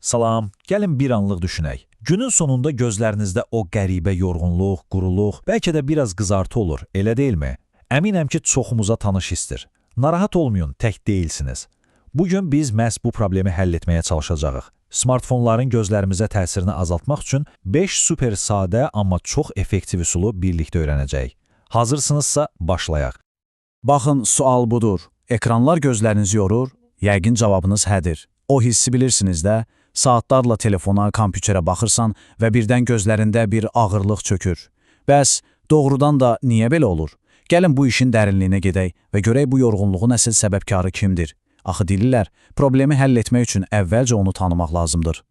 Salam, gəlin bir anlıq düşünək. Günün sonunda gözlərinizdə o qəribə yorğunluq, quruluq, bəlkə də biraz qızartı olur, elə deyilmi? Əminəm ki, çoxumuza tanış hissdir. Narahat olmayın, tək deyilsiniz. Bugün biz məhz bu problemi həll etməyə çalışacağıq. Smartfonların gözlərimizə təsirini azaltmaq üçün 5 super sadə, amma çox effektiv üsulu birlikdə öyrənəcəyik. Hazırsınızsa başlayaq. Baxın, sual budur. Ekranlar gözlərinizi yorur? Yəqin cavabınız hədir. O hissi bilirsiniz də, saatlarla telefona, kompüterə baxırsan və birdən gözlərində bir ağırlıq çökür. Bəs, doğrudan da niyə belə olur? Gəlin bu işin dərinliyinə gedək və görək bu yorğunluğun əsl səbəbkarı kimdir? Axı deyirlər, problemi həll etmək üçün əvvəlcə onu tanımaq lazımdır.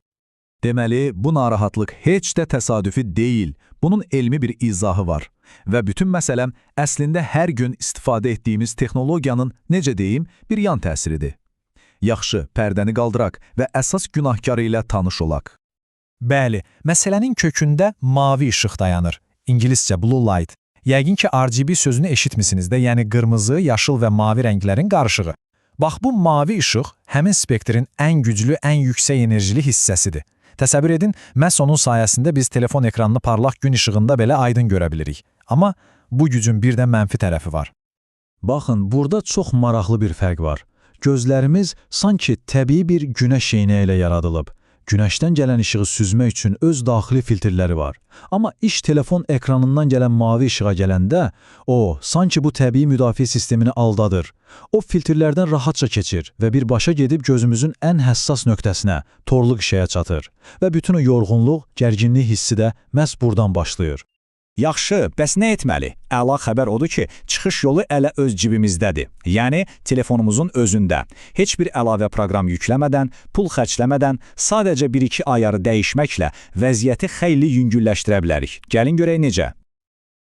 Deməli, bu narahatlıq heç də təsadüfi deyil, bunun elmi bir izahı var. Və bütün məsələm əslində hər gün istifadə etdiyimiz texnologiyanın, necə deyim, bir yan təsiridir. Yaxşı, pərdəni qaldıraq və əsas günahkarı ilə tanış olaq. Bəli, məsələnin kökündə mavi işıq dayanır. İngiliscə blue light. Yəqin ki, RGB sözünü eşitmisiniz də, yəni qırmızı, yaşıl və mavi rənglərin qarışığı. Bax, bu mavi işıq həmin spektrin ən güclü, ən yüksək enerjili hissəsidir. Təsəvvür edin, məhz onun sayəsində biz telefon ekranını parlaq gün işığında belə aydın görə bilirik. Amma bu gücün bir də mənfi tərəfi var. Baxın, burada çox maraqlı bir fərq var. Gözlərimiz sanki təbii bir günəş eynəyi ilə yaradılıb. Günəşdən gələn işığı süzmək üçün öz daxili filtrləri var. Amma iş telefon ekranından gələn mavi işığa gələndə, o, sanki bu təbii müdafiə sistemini aldadır. O filtrlərdən rahatca keçir və birbaşa gedib gözümüzün ən həssas nöqtəsinə, torluq işığa çatır. Və bütün o yorğunluq, gərginlik hissi də məhz buradan başlayır. Yaxşı, bəs nə etməli? Əla xəbər odur ki, çıxış yolu ələ öz cibimizdədir. Yəni, telefonumuzun özündə. Heç bir əlavə proqram yükləmədən, pul xərcləmədən, sadəcə 1-2 ayarı dəyişməklə vəziyyəti xeyli yüngülləşdirə bilərik. Gəlin görək necə?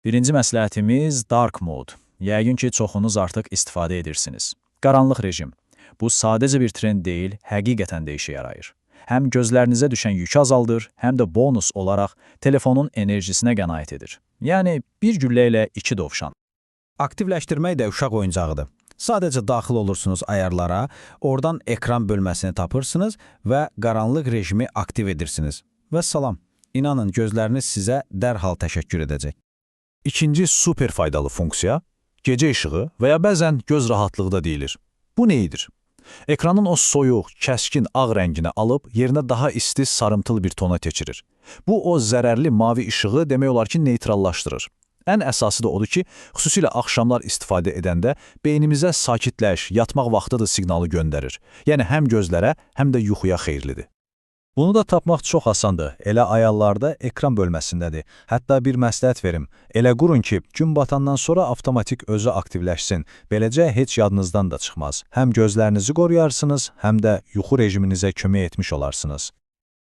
Birinci məsləhətimiz Dark Mode. Yəqin ki, çoxunuz artıq istifadə edirsiniz. Qaranlıq rejim. Bu sadəcə bir trend deyil, həqiqətən də işə yarayır. Həm gözlərinizə düşən yükü azaldır, həm də bonus olaraq telefonun enerjisinə qənaət edir. Yəni, bir güllə ilə 2 dovşan. Aktivləşdirmək də uşaq oyuncağıdır. Sadəcə daxil olursunuz ayarlara, oradan ekran bölməsini tapırsınız və qaranlıq rejimi aktiv edirsiniz. Və salam, inanın gözləriniz sizə dərhal təşəkkür edəcək. İkinci super faydalı funksiya, gecə işığı və ya bəzən göz rahatlığı da deyilir. Bu neyidir? Ekranın o soyuq, kəskin ağ rəngini alıb, yerinə daha isti, sarımtıl bir tona keçirir. Bu, o zərərli mavi işığı demək olar ki, neytrallaşdırır. Ən əsası da odur ki, xüsusilə axşamlar istifadə edəndə beynimizə sakitləş, yatmaq vaxtıdır siqnalı göndərir. Yəni, həm gözlərə, həm də yuxuya xeyirlidir. Bunu da tapmaq çox asandır. Elə ayarlarda ekran bölməsindədir. Hətta bir məsləhət verim. Elə qurun ki, gün batandan sonra avtomatik özü aktivləşsin. Beləcə heç yadınızdan da çıxmaz. Həm gözlərinizi qoruyarsınız, həm də yuxu rejiminizə kömək etmiş olarsınız.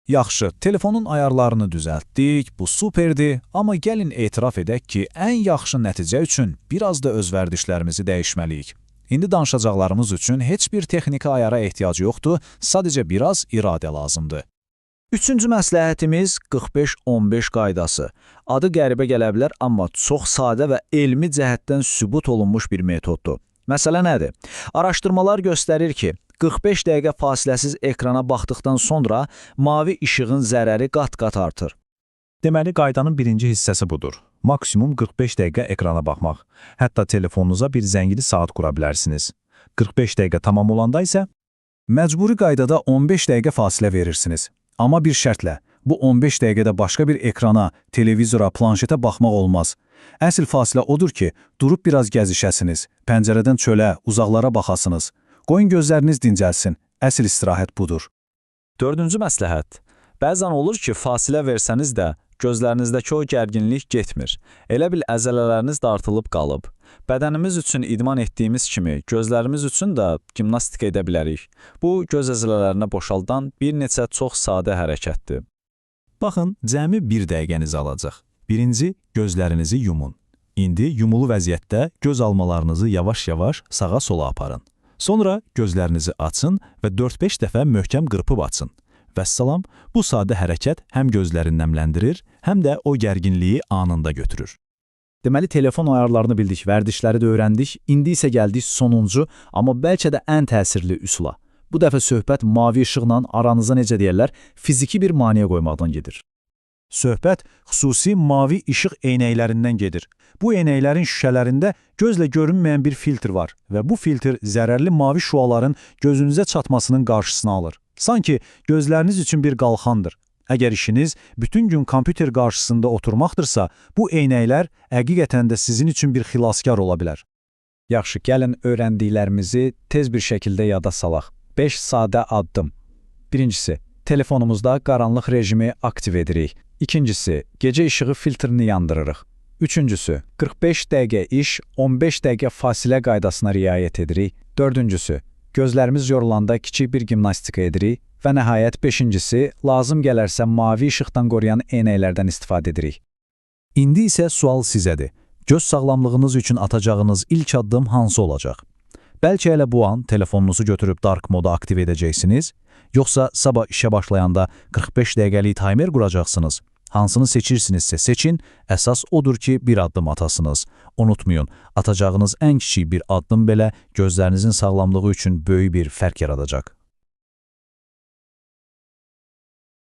Yaxşı, telefonun ayarlarını düzəltdik, bu superdir, amma gəlin etiraf edək ki, ən yaxşı nəticə üçün biraz da öz vərdişlərimizi dəyişməliyik. İndi danışacaqlarımız üçün heç bir texniki ayara ehtiyac yoxdur, sadəcə biraz iradə lazımdır. Üçüncü məsləhətimiz 45-15 qaydası. Adı qəribə gələ bilər, amma çox sadə və elmi cəhətdən sübut olunmuş bir metoddur. Məsələ nədir? Araşdırmalar göstərir ki, 45 dəqiqə fasiləsiz ekrana baxdıqdan sonra mavi işığın zərəri qat-qat artır. Deməli, qaydanın birinci hissəsi budur. Maksimum 45 dəqiqə ekrana baxmaq. Hətta telefonunuza bir zəngli saat qura bilərsiniz. 45 dəqiqə tamam olanda isə məcburi qaydada 15 dəqiqə fasilə verirsiniz. Amma bir şərtlə, bu 15 dəqiqədə başqa bir ekrana, televizora, planşetə baxmaq olmaz. Əsl fasilə odur ki, durub biraz gəzişəsiniz, pəncərədən çölə, uzaqlara baxasınız. Qoyun gözləriniz dincəlsin, əsl istirahət budur. Dördüncü məsləhət. Bəzən olur ki, fasilə versəniz də, gözlərinizdəki o gərginlik getmir. Elə bil əzələləriniz dartılıb qalıb. Bədənimiz üçün idman etdiyimiz kimi, gözlərimiz üçün də gimnastika edə bilərik. Bu, göz əzələlərinə boşaldan bir neçə çox sadə hərəkətdir. baxın, cəmi 1 dəqiqənizi alacaq. Birinci, gözlərinizi yumun. İndi yumulu vəziyyətdə göz almalarınızı yavaş-yavaş sağa-sola aparın. Sonra gözlərinizi açın və 4-5 dəfə möhkəm qırpıb açın. Vəssalam, bu sadə hərəkət həm gözləri nəmləndirir, həm də o gərginliyi anında götürür. Deməli, telefon ayarlarını bildik, vərdişləri də öyrəndik, indi isə gəldik sonuncu, amma bəlkə də ən təsirli üsula. Bu dəfə söhbət mavi işıqla aranıza necə deyirlər, fiziki bir maneə qoymaqdan gedir. Söhbət xüsusi mavi işıq eynəklərindən gedir. Bu eynəklərin şüşələrində gözlə görünməyən bir filtr var və bu filtr zərərli mavi şüaların gözünüzə çatmasının qarşısını alır. Sanki gözləriniz üçün bir qalxandır. Əgər işiniz bütün gün kompüter qarşısında oturmaqdırsa, bu eynəklər həqiqətən də sizin üçün bir xilaskar ola bilər. Yaxşı, gəlin öyrəndiklərimizi tez bir şəkildə yada salaq. 5 sadə addım. Birincisi, telefonumuzda qaranlıq rejimi aktiv edirik. İkincisi, gecə işığı filtrini yandırırıq. Üçüncüsü, 45 dəqiqə iş, 15 dəqiqə fasilə qaydasına riayət edirik. Dördüncüsü, gözlərimiz yorulanda kiçik bir gimnastika edirik. Və nəhayət, beşincisi, lazım gələrsə mavi işıqdan qoruyan eynəklərdən istifadə edirik. İndi isə sual sizədir. Göz sağlamlığınız üçün atacağınız ilk addım hansı olacaq? Bəlkə elə bu an telefonunuzu götürüb dark moda aktiv edəcəksiniz, yoxsa sabah işə başlayanda 45 dəqiqəlik timer quracaqsınız. Hansını seçirsinizsə seçin, əsas odur ki, bir addım atasınız. Unutmayın, atacağınız ən kiçik bir addım belə gözlərinizin sağlamlığı üçün böyük bir fərq yaradacaq.